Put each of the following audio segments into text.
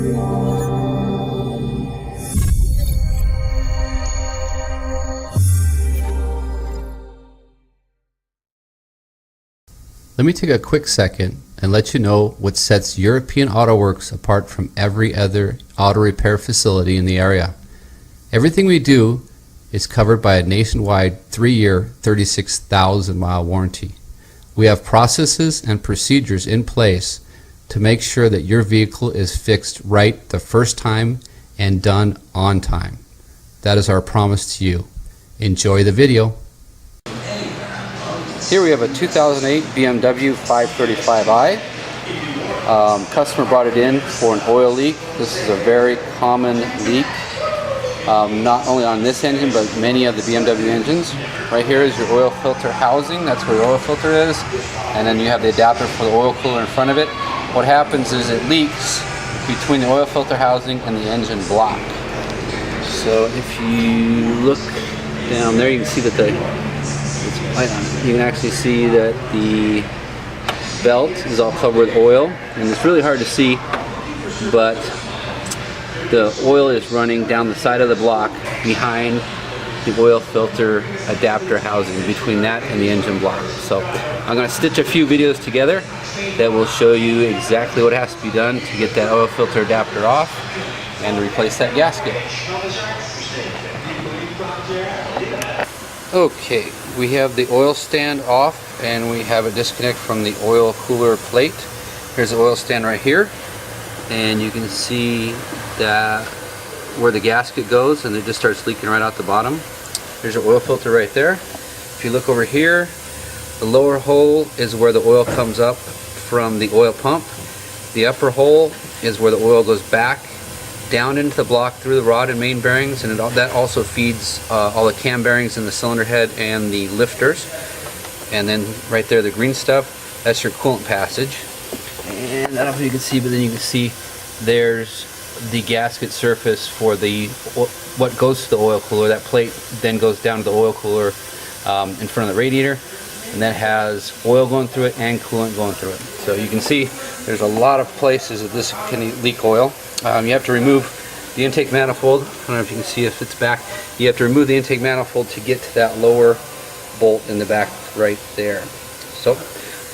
Let me take a quick second and let you know what sets European AutoWerks apart from every other auto repair facility in the area. Everything we do is covered by a nationwide 3-year, 36,000-mile warranty. We have processes and procedures in place to make sure that your vehicle is fixed right the first time and done on time. That is our promise to you. Enjoy the video. Here we have a 2008 BMW 535i. Customer brought it in for an oil leak. This is a very common leak, not only on this engine but many of the BMW engines. Right here is your oil filter housing. That's where your oil filter is, and then you have the adapter for the oil cooler in front of it. What happens is it leaks between the oil filter housing and the engine block. So if you look down there, you can see that you can actually see that the belt is all covered with oil, and it's really hard to see, but the oil is running down the side of the block behind the oil filter adapter housing, between that and the engine block. So I'm going to stitch a few videos together that will show you exactly what has to be done to get that oil filter adapter off and replace that gasket. Okay, we have the oil stand off and we have a disconnect from the oil cooler plate. Here's the oil stand right here, and you can see that where the gasket goes, and it just starts leaking right out the bottom. There's your oil filter right there. If you look over here, the lower hole is where the oil comes up from the oil pump. The upper hole is where the oil goes back down into the block through the rod and main bearings, and that also feeds all the cam bearings in the cylinder head and the lifters. And then right there, the green stuff, that's your coolant passage. And I don't know if you can see, but then you can see there's the gasket surface for the what goes to the oil cooler. That plate then goes down to the oil cooler in front of the radiator, and that has oil going through it and coolant going through it. So you can see there's a lot of places that this can leak oil. You have to remove the intake manifold. I don't know if you can see if it's back. You have to remove the intake manifold to get to that lower bolt in the back right there. So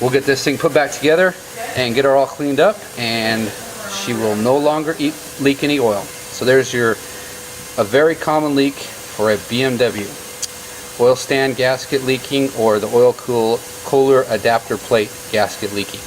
we'll get this thing put back together and get her all cleaned up, and she will no longer leak any oil. So there's a very common leak for a BMW. Oil stand gasket leaking, or the oil cooler adapter plate gasket leaking.